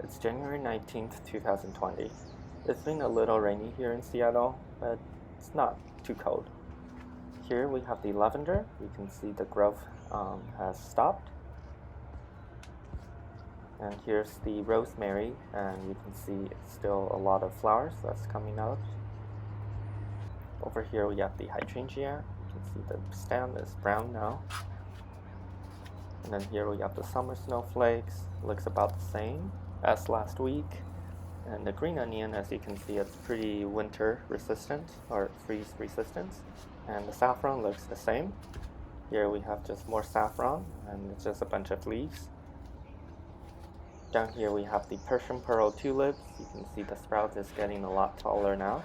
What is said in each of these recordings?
It's January 19th, 2020. It's been a little rainy here in Seattle, but it's not too cold. Here we have the lavender. You can see the growth has stopped. And here's the rosemary, and you can see it's still a lot of flowers that's coming out. Over here we have the hydrangea. You can see the stem is brown now. And then here we have the summer snowflakes. Looks about the same as last week. And the green onion, as you can see, it's pretty winter resistant or freeze resistant. And the saffron looks the same. Here we have just more saffron, and it's just a bunch of leaves. Down here we have the Persian pearl tulips. You can see the sprout is getting a lot taller now.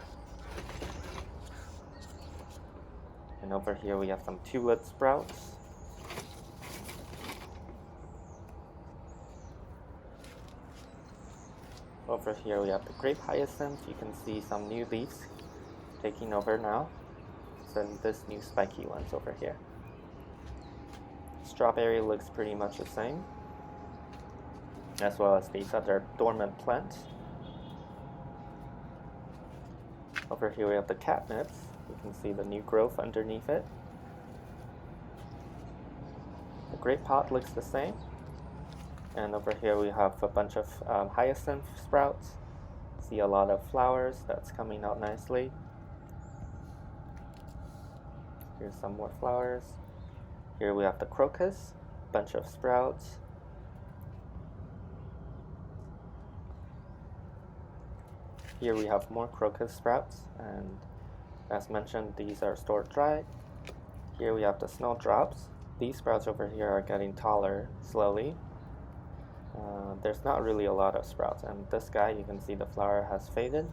And over here we have some tulip sprouts. Over here we have the grape hyacinth. You can see some new leaves taking over now. So this new spiky one's over here. Strawberry looks pretty much the same, as well as these other dormant plants. Over here we have the catnips. You can see the new growth underneath it. The grape pot looks the same. And over here we have a bunch of hyacinth sprouts. See a lot of flowers that's coming out nicely. Here's some more flowers. Here we have the crocus, bunch of sprouts. Here we have more crocus sprouts, and as mentioned, these are stored dry. Here we have the snowdrops. These sprouts over here are getting taller slowly. There's not really a lot of sprouts, and this guy, you can see the flower has faded.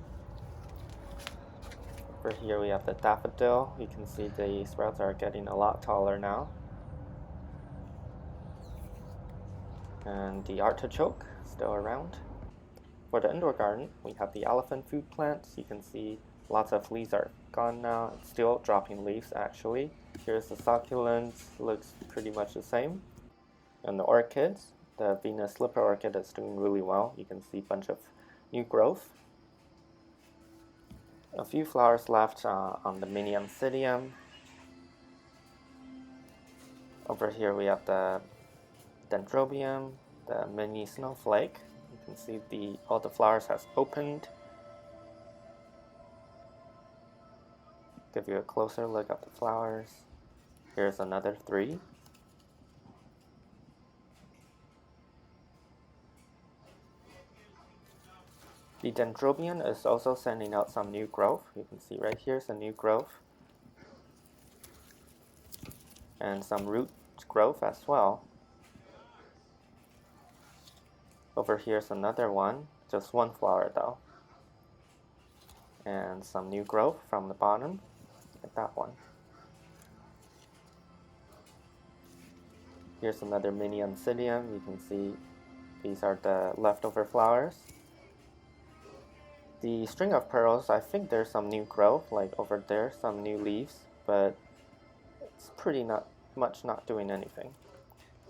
Over here we have the daffodil. You can see the sprouts are getting a lot taller now. And the artichoke, still around. For the indoor garden, we have the elephant food plants. You can see lots of leaves are gone now. It's still dropping leaves actually. Here's the succulents, looks pretty much the same. And the orchids, the Venus slipper orchid is doing really well. You can see a bunch of new growth. A few flowers left on the mini oncidium. Over here we have the dendrodium, the mini snowflake. You can see all the flowers has opened. Give you a closer look at the flowers. Here's another 3. The dendrodium is also sending out some new growth. You can see right here's a new growth. And some root growth as well. Over here's another one, just one flower though. And some new growth from the bottom, like that one. Here's another mini oncidium. You can see these are the leftover flowers. The string of pearls, I think there's some new growth, like over there, some new leaves, but it's pretty not doing anything.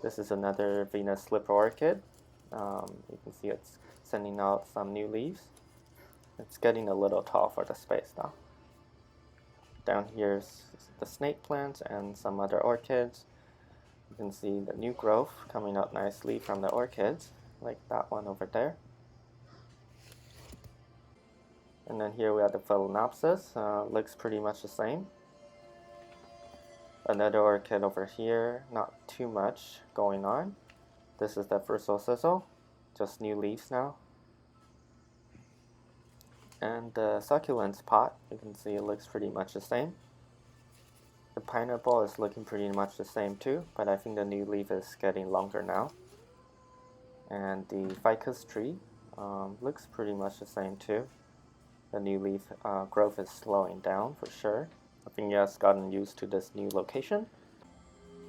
This is another Venus slipper orchid. You can see it's sending out some new leaves. It's getting a little tall for the space now. Down here's the snake plant and some other orchids. You can see the new growth coming out nicely from the orchids, like that one over there. And then here we have the phalaenopsis. Looks pretty much the same. Another orchid over here, not too much going on. This is the sizzle, just new leaves now. And the succulents pot, you can see it looks pretty much the same. The pineapple is looking pretty much the same too, but I think the new leaf is getting longer now. And the ficus tree looks pretty much the same too. The new leaf growth is slowing down for sure. I think it has gotten used to this new location.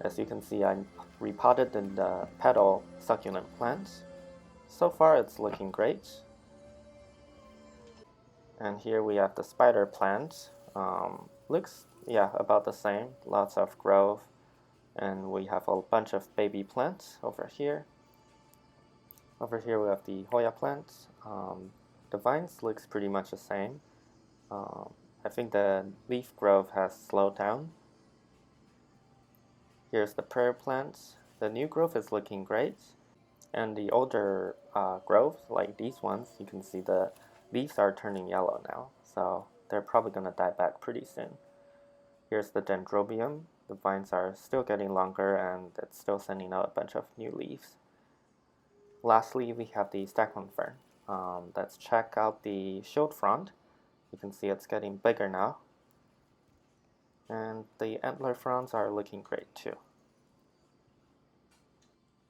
As you can see, I repotted the petal succulent plants. So far it's looking great. And here we have the spider plant. Looks, about the same. Lots of growth. And we have a bunch of baby plants over here. Over here we have the Hoya plant. The vines looks pretty much the same. I think the leaf growth has slowed down. Here's the prayer plant. The new growth is looking great. And the older growth, like these ones, you can see the leaves are turning yellow now. So they're probably going to die back pretty soon. Here's the dendrodium. The vines are still getting longer and it's still sending out a bunch of new leaves. Lastly, we have the staghorn fern. Let's check out the shield frond. You can see it's getting bigger now. And the antler fronds are looking great too.